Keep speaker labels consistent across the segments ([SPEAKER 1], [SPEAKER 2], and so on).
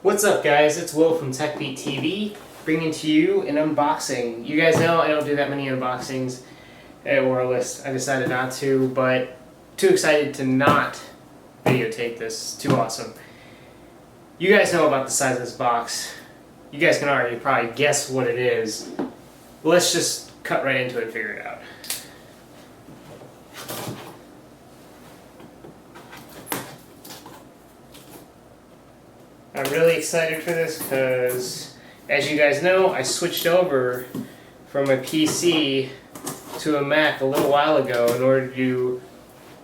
[SPEAKER 1] What's up, guys? It's Will from TekBeatTV, bringing to you an unboxing. You guys know I don't do that many unboxings, or a list. I decided not to, but too excited to not videotape this. Too awesome. You guys know about the size of this box. You guys can already probably guess what it is. Let's just cut right into it and figure it out. I'm really excited for this because, as you guys know, I switched over from a PC to a Mac a little while ago in order to do,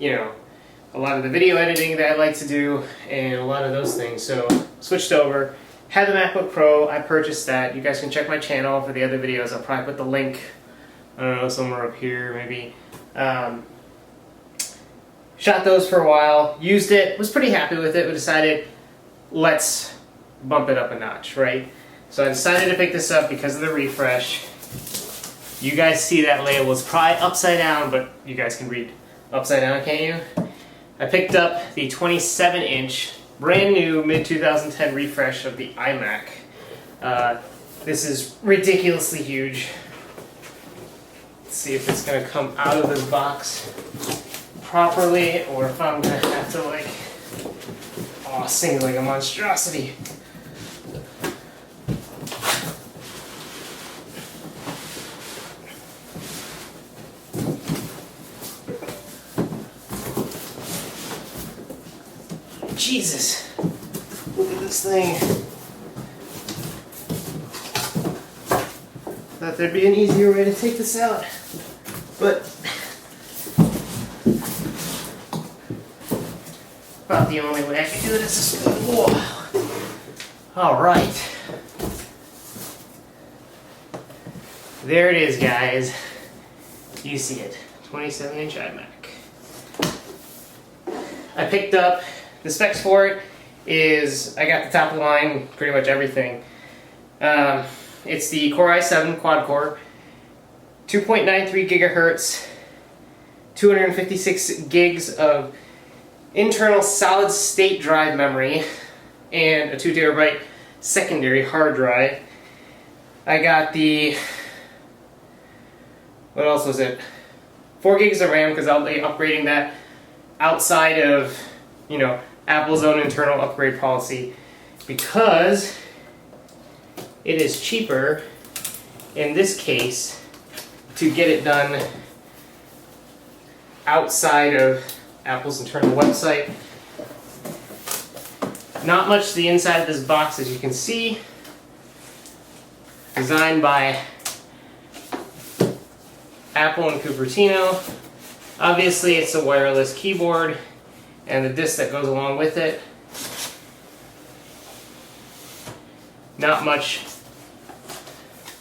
[SPEAKER 1] a lot of the video editing that I like to do and a lot of those things. So, switched over. Had the MacBook Pro. I purchased that. You guys can check my channel for the other videos. I'll probably put the link, I don't know, somewhere up here maybe. Shot those for a while. Used it. Was pretty happy with it. But decided, let's bump it up a notch, right? So I decided to pick this up because of the refresh. You guys see that label. It's probably upside down, but you guys can read upside down, can't you? I picked up the 27-inch, brand new, mid-2010 refresh of the iMac. This is ridiculously huge. Let's see if it's going to come out of this box properly, or if I'm going to have to, sing like a monstrosity. Jesus, look at this thing. Thought there'd be an easier way to take this out, but about the only way I can do it is this. Whoa. Alright. There it is, guys. You see it. 27-inch iMac. I picked up, the specs for it is, I got the top of the line, pretty much everything. It's the Core i7 quad-core, 2.93 gigahertz, 256 gigs of internal solid-state drive memory, and a 2 terabyte secondary hard drive. I got the, what else was it? 4 gigs of RAM, because I'll be upgrading that outside of, Apple's own internal upgrade policy, because it is cheaper, in this case, to get it done outside of Apple's internal website. Not much to the inside of this box, as you can see. Designed by Apple and Cupertino. Obviously, it's a wireless keyboard and the disc that goes along with it. Not much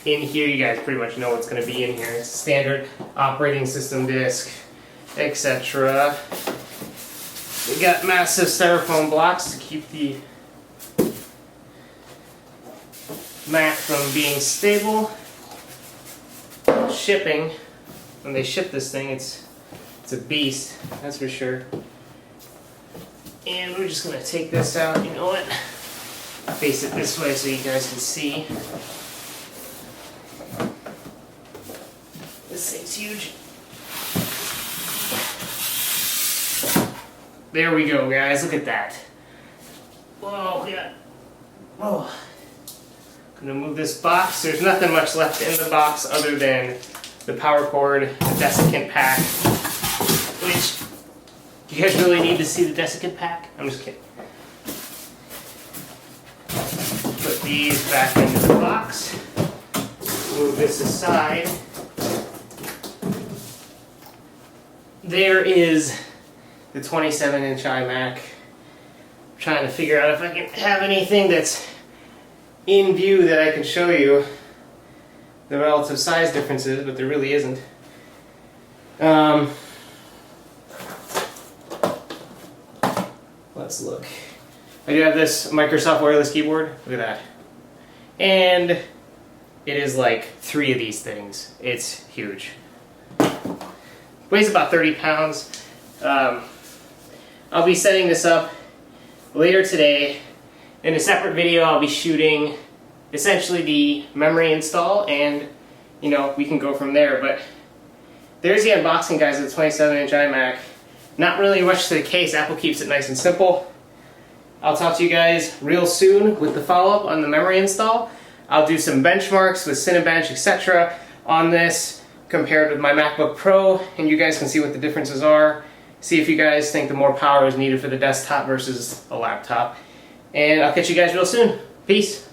[SPEAKER 1] in here. You guys pretty much know what's going to be in here. It's a standard operating system disc, etc. We got massive styrofoam blocks to keep the Mac from being stable. Shipping, when they ship this thing, it's a beast, that's for sure. And we're just going to take this out, you know what? Face it this way so you guys can see. This thing's huge. There we go, guys. Look at that. Whoa, yeah. Whoa. Gonna move this box. There's nothing much left in the box other than the power cord, the desiccant pack, which, you guys really need to see the desiccant pack? I'm just kidding. Put these back into the box. Move this aside. There is the 27-inch iMac. I'm trying to figure out if I can have anything that's in view that I can show you the relative size differences, but there really isn't. Let's look. I do have this Microsoft wireless keyboard. Look at that. And it is like 3 of these things. It's huge. Weighs about 30 pounds. I'll be setting this up later today In a separate video, I'll be shooting essentially the memory install, and you know, we can go from there. But there's the unboxing, guys, of the 27-inch iMac. Not really much to the case. Apple keeps it nice and simple. I'll talk to you guys real soon with the follow-up on the memory install. I'll do some benchmarks with Cinebench, etc. on this compared with my MacBook Pro, and you guys can see what the differences are. See if you guys think the more power is needed for the desktop versus a laptop. And I'll catch you guys real soon. Peace.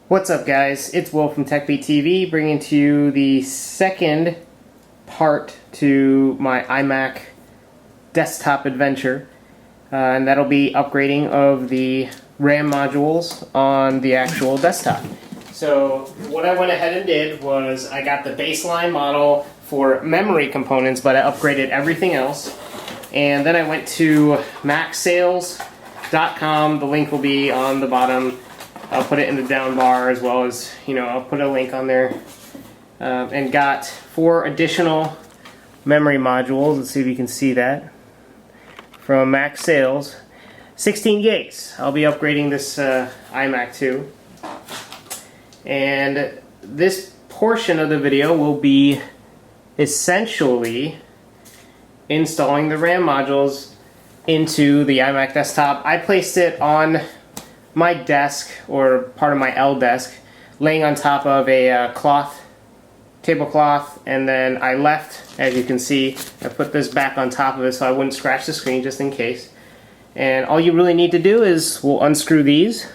[SPEAKER 1] What's up, guys? It's Will from TekBeatTV, bringing to you the second part to my iMac desktop adventure. And that'll be upgrading of the RAM modules on the actual desktop. So what I went ahead and did was I got the baseline model for memory components, but I upgraded everything else. And then I went to macsales.com. The link will be on the bottom. I'll put it in the down bar, as well as, you know, I'll put a link on there. And got 4 additional memory modules. Let's see if you can see that. From Mac Sales, 16 gigs. I'll be upgrading this iMac to. And this portion of the video will be essentially installing the RAM modules into the iMac desktop. I placed it on my desk, or part of my L desk, laying on top of a tablecloth, and then I left, as you can see, I put this back on top of it so I wouldn't scratch the screen, just in case. And all you really need to do is, we'll unscrew these.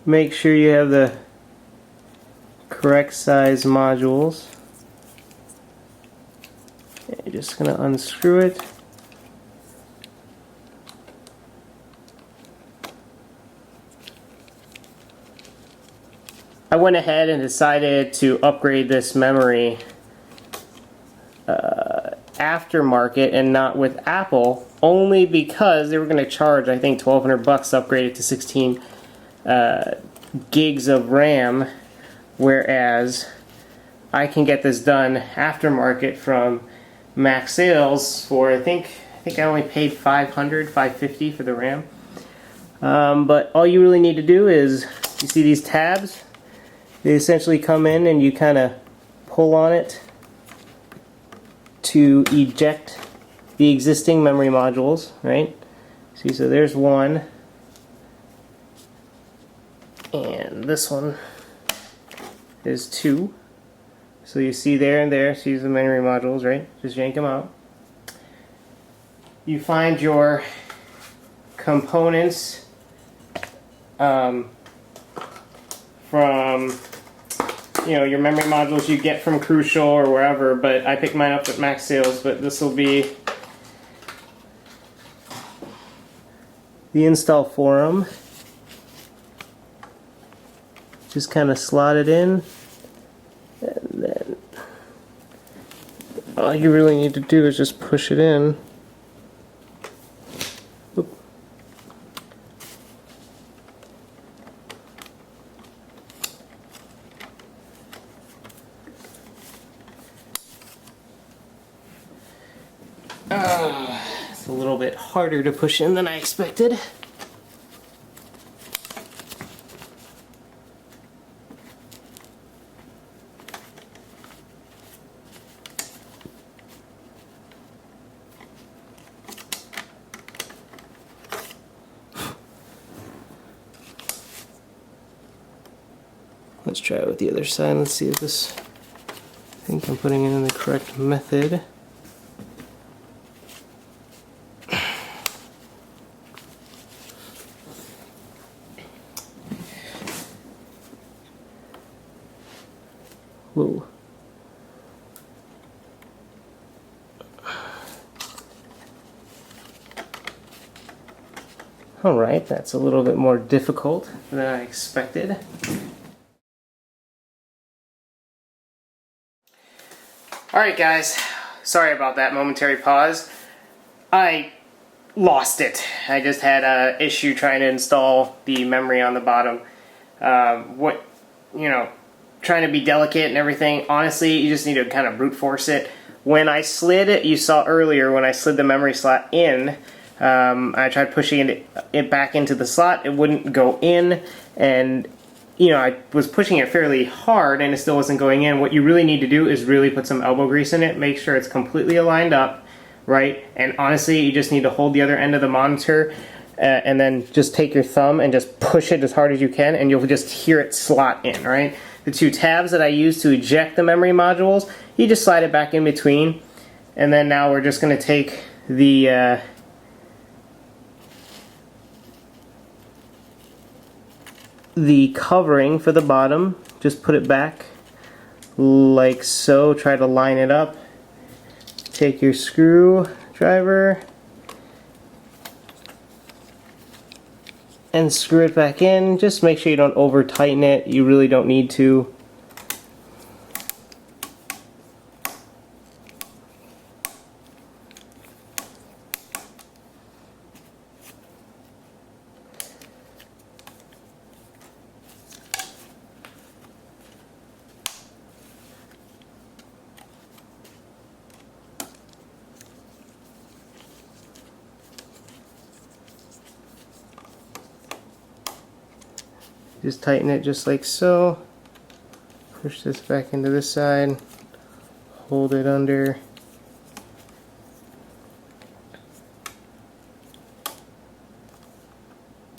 [SPEAKER 1] Make sure you have the correct size modules. And you're just going to unscrew it. I went ahead and decided to upgrade this memory aftermarket and not with Apple, only because they were going to charge, I think, $1,200 to upgrade it to 16 gigs of RAM, whereas I can get this done aftermarket from Mac Sales for, I think I only paid $550 for the RAM. But all you really need to do is, you see these tabs? They essentially come in and you kind of pull on it to eject the existing memory modules, right? See, so there's one. And this one is 2. So you see there and there, see the memory modules, right? Just yank them out. You find your components from, you know, your memory modules you get from Crucial or wherever, but I picked mine up at Mac Sales. But this will be the install forum. Just kind of slot it in, and then all you really need to do is just push it in. Oop. It's a little bit harder to push in than I expected. Let's try it with the other side. Let's see if this, I think I'm putting it in the correct method. Whoa. Alright, that's a little bit more difficult than I expected. Alright guys, sorry about that momentary pause. I lost it. I just had an issue trying to install the memory on the bottom. Trying to be delicate and everything, honestly, you just need to kind of brute force it. when I slid it, you saw earlier when I slid the memory slot in, I tried pushing it back into the slot, it wouldn't go in, and you know, I was pushing it fairly hard and it still wasn't going in. What you really need to do is really put some elbow grease in it, make sure it's completely aligned up, right? And honestly, you just need to hold the other end of the monitor and then just take your thumb and just push it as hard as you can, and you'll just hear it slot in, right? The two tabs that I use to eject the memory modules, you just slide it back in between, and then now we're just going to take the covering for the bottom, just put it back like so, try to line it up, take your screwdriver and screw it back in. Just make sure you don't over tighten it, you really don't need to. Just tighten it just like so. Push this back into this side. Hold it under.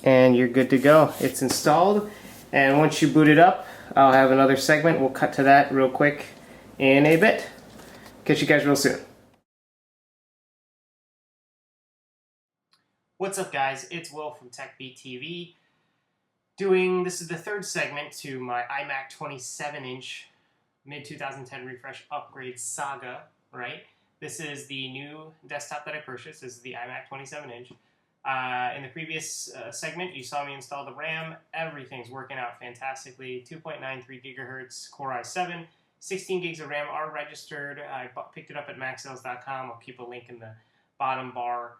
[SPEAKER 1] And you're good to go. It's installed. And once you boot it up, I'll have another segment. We'll cut to that real quick in a bit. Catch you guys real soon. What's up, guys? It's Will from TekBeatTV. This is the third segment to my iMac 27-inch mid-2010 refresh upgrade saga, right? This is the new desktop that I purchased. This is the iMac 27-inch. In the previous segment, you saw me install the RAM. Everything's working out fantastically. 2.93 gigahertz Core i7. 16 gigs of RAM are registered. I picked it up at maxsales.com. I'll keep a link in the bottom bar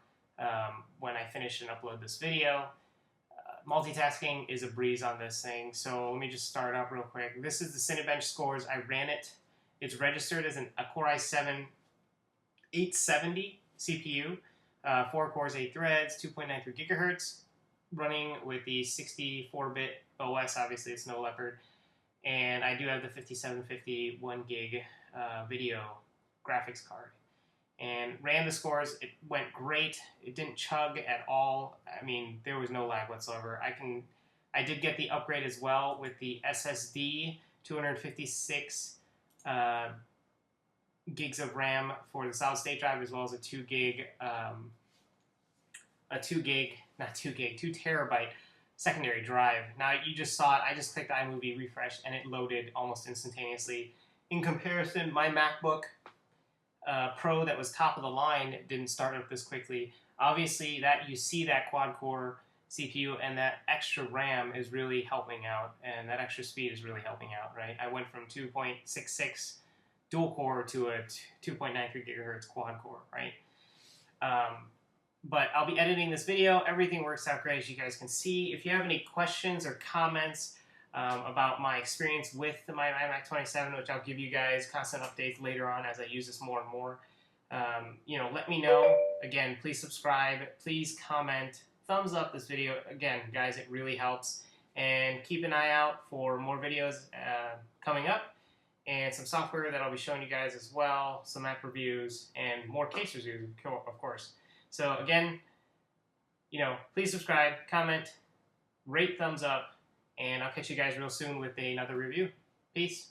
[SPEAKER 1] when I finish and upload this video. Multitasking is a breeze on this thing, so let me just start up real quick. This is the Cinebench scores. I ran it. It's registered as a Core i7 870 CPU, 4 cores, 8 threads, 2.93 gigahertz, running with the 64-bit OS. Obviously, it's no Leopard, and I do have the 5750 1 gig video graphics card. And ran the scores. It went great. It didn't chug at all. I mean, there was no lag whatsoever. I did get the upgrade as well with the SSD, 256 gigs of RAM for the solid state drive, as well as a 2 terabyte secondary drive. Now you just saw it. I just clicked iMovie refresh and it loaded almost instantaneously. In comparison, my MacBook Pro that was top of the line didn't start up this quickly. Obviously, that you see that quad-core CPU and that extra RAM is really helping out, and that extra speed is really helping out, right? I went from 2.66 dual-core to a 2.93 gigahertz quad-core, right? But I'll be editing this video. Everything works out great, as you guys can see. If you have any questions or comments about my experience with my iMac 27, which I'll give you guys constant updates later on as I use this more and more. You know, let me know. Again, please subscribe, please comment, thumbs up this video. Again, guys, it really helps. And keep an eye out for more videos coming up, and some software that I'll be showing you guys as well, some app reviews, and more case reviews, of course. So again, you know, please subscribe, comment, rate, thumbs up, and I'll catch you guys real soon with another review. Peace.